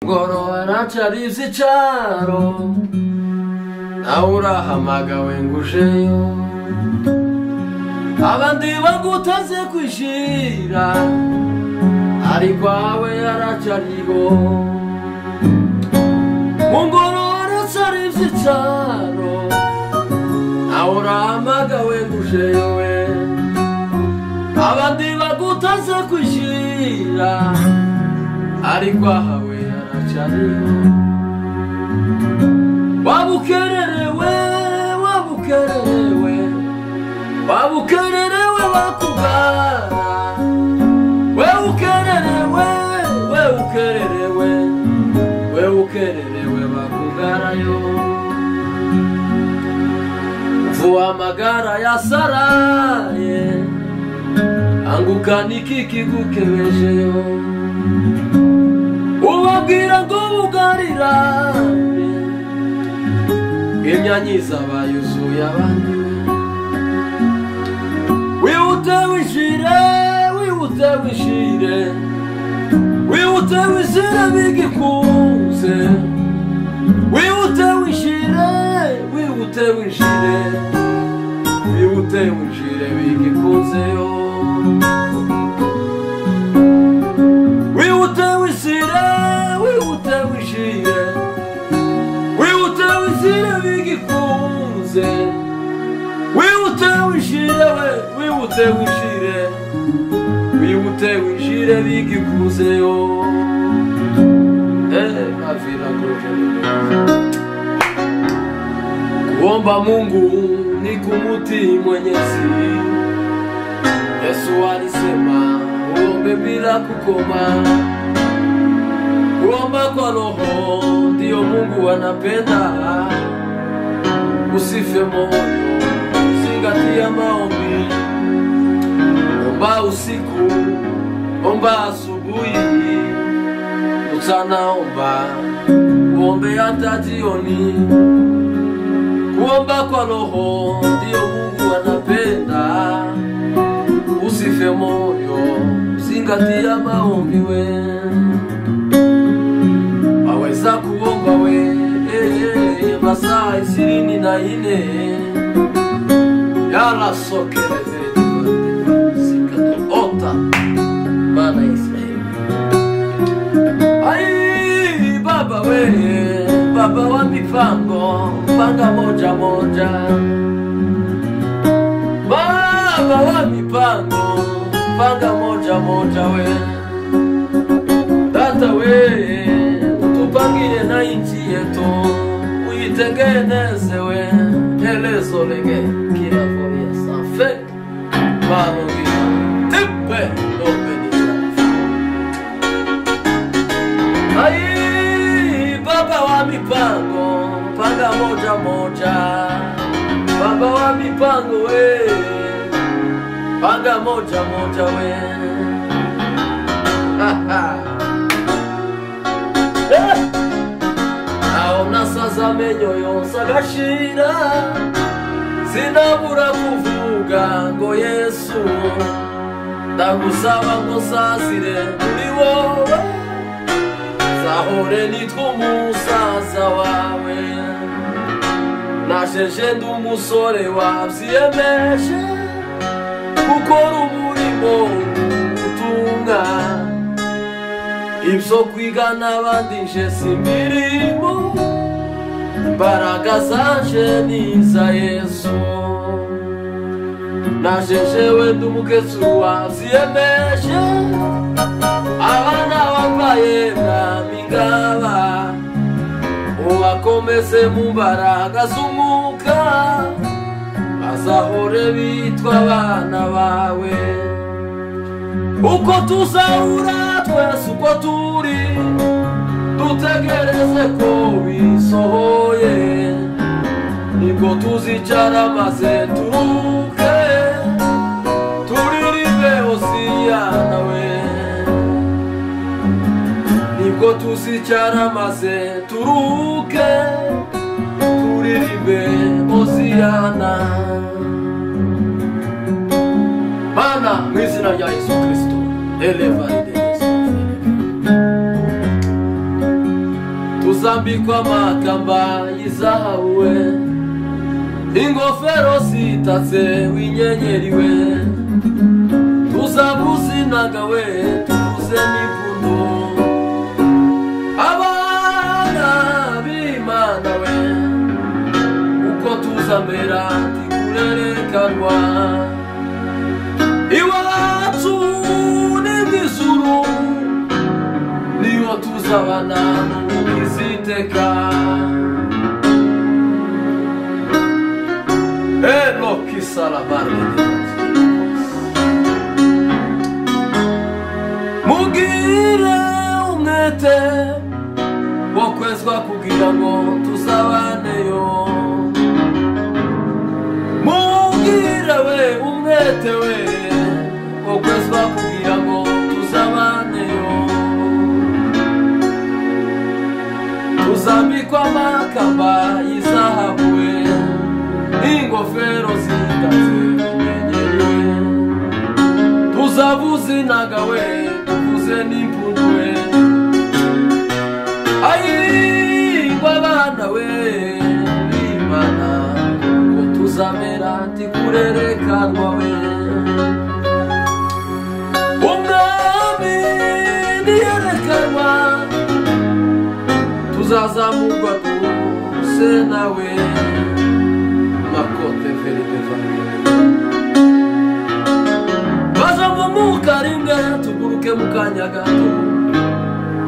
ngoro aracarize icaro nawe urahamagawe ngujeyo abandi bagutaze kwishira ariko awe yaracariho mu ngoro aracarize icaro nawe urahamagawe ngujeyo abandi bagutaze kwishira ariko ahawe yaracariho wabukererewe bakugara ukererewe bakugarayo vuba amagara yasaraye anguka niki kigukebejeyo ubabwira ngo bugarira imyanyiza bayuzuye abandi wihute wishire bigikunze wihute wishire bigikunzeyo wihute wishire bigikunze wihute wishire bigikuzeyo avila groje kuomba Mungu ni kumuti Mwenyezi. Yesu alisema uombe bila kukoma, kuomba kwa roho ndio Mungu anapenda. Usife moyo, zingatia maombi, omba usiku, omba asubuhi, mchana omba, uombe hata jioni. Kuomba kwa roho ndio Mungu anapenda. Usife moyo, zingatia maombi we. Waweza kuomba we masaa 24 yala sokele sikata mana Israeli. Ai baba we, baba wa mipango, panga moja moja. Baba wa mipango, panga moja moja we. Tata we, tupangie na inchi yetu, uitengeneze we. Elezo lege, kila folia safe, marogia, tipe, lopeniza. Ai, baba wa mipango, panga moja moja. Baba wa mipango we, panga moja moja we. Naona sasa menyoyo sagashira, sinabura kuvuga ngo Yesu, ndagusaba ngo sazire muri wowe, zahore nitwa umusaza wawe. Nasheje ndi umusore wavyiyemeje, gukora umurimo utunga. Ibyo kwiga n'abandi nje simirimo, imbaraga zanje niza Yesu. Nashejewe ndi umukecuru wavyiyemeje, abana bambaye mwamingaba, ubakomeze mu mbaraga z'umwuka, bazahore bitwa abana bawe. Uko tuzahura twese uko turi, dutegereze ko bisohoye, nibwo tuzicara maze turuke, turirimbe Hosiyana we. Nibwo tuzicara maze turuke, turirimbe Hosiyana. Mana mwizina rya Yesu Kristo, eleva ide Yesu. tuzambikwa amakamba y'izahabu we, ingofero zitatse w'inyenyeri we, tuzavuza inanga we, tuvuze n'impundu, abana b'Imana we, uko tuzamera ntikurerekanwa, iwacu ni mw'ijuru, niho tuzabana n'ubwiziteka. Elo kisala barbe mugire umwete wo kwezwa kugira ngo tuzabaneyo, mugire we umwete we wo kwezwa kugira ngo tuzabaneyo, tuzambikwa amakamba y'izahabu we, ingofero zitatse w'inyenyeri we, tuzavuza inanga we, tuvuze n'impundu we, ayingwa abana we b'Imana, ko tuzamera ntikurerekanwa we, umwami niyerekanwa, tuzazamurwa duse nawe, makote verite vanile, baza mu mwuka rimwe tuguruke mu kanya gato,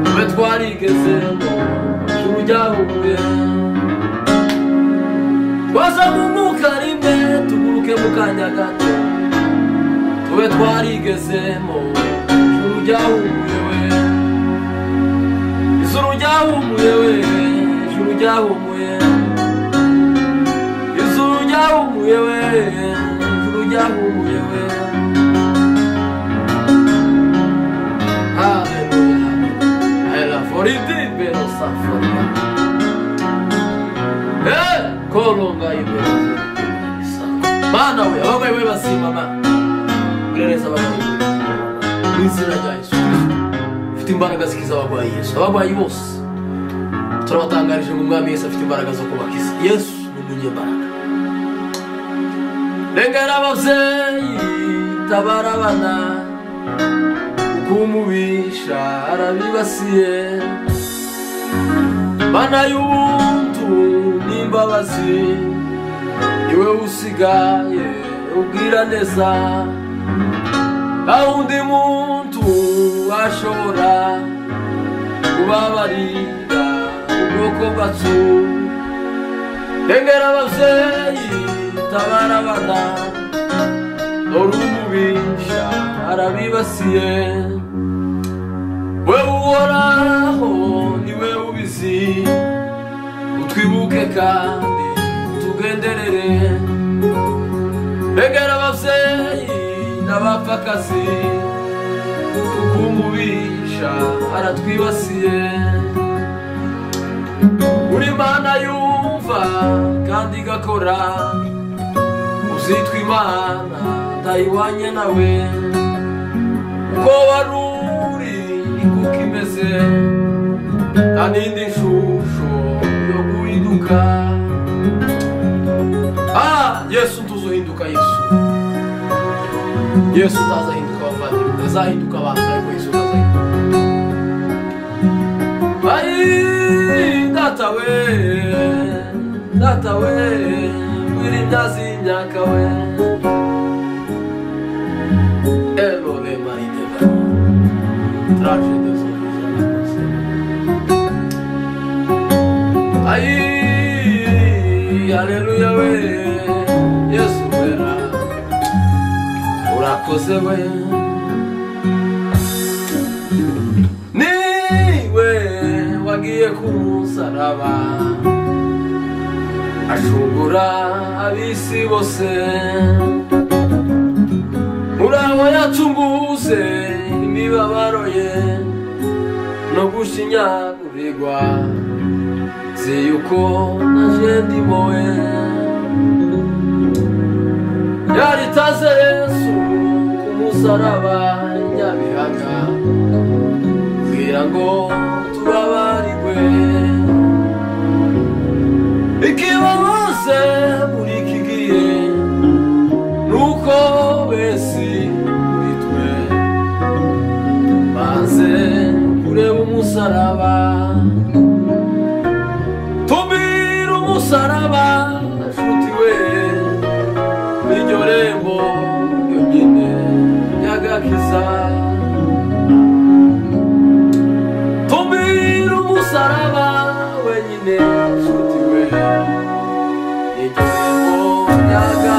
tube twarigeze ijuru ryahuye, baza mu mwuka rimwe tuguruke mu kanya gato, tube twarigezemo ijuru ryahumuye we, ijuru ryahumuye we, ijuru ryahumuye, ijuru ryahumuye we, ijuru ryahumuye we. Haleluya, haleluya, foridi bero saforia, kolonga ibero mana we, abagwayi we basima mana, urereza abagwayi mw'izina rya Yesu Kristo, ufite imbaraga zikiza abagwayi Yesu, abagwayi bose turabatangarije ngo umwami Yesu afite imbaraga zo kubakiza. Yesu ni umunyembaraga, rengera abavyeyi, tabara abana, uko umubisha arabibasiye, mana y'ubuntu n'imbabazi, niwe usigaye ubwira neza, awundi muntu ashobora kubabarira ubwoko bwacu, rengera abavyeyi, tabara abana, dore umubisha arabibasiye, we uhoraho niwe ubizi, utwibuke kandi tugenderere, rengera abavyeyi n'abapfakazi, kuko umubisha aratwibasiye, uri Imana yumva kandi igakora, uzitwa Imana ntayihwanye nawe, uko wari uri nikuko imeze, nta n'indi shusho yo guhinduka. Yesu ntuzuhinduka, Yesu Yesu ntazahinduka abavandimwe, ntazahinduka abantu, ariko Yesu ntazahinduka. Data we, data we, wirindazi imyaka we, elole marideva, traje de sofisa, haleluya we, Yesu wera, urakoze we, niwe wagiye ku musaraba, ashungura ab'isi bose, muraho yacunguze imibabaro ye no gushinyagurirwa, nzi yuko naje ndimo we, yaritaze Yesu ku musaraba Nyabihanga, kugira ngo turabarirwe. musaraba wenyine nshuti we nicyo mbonyaga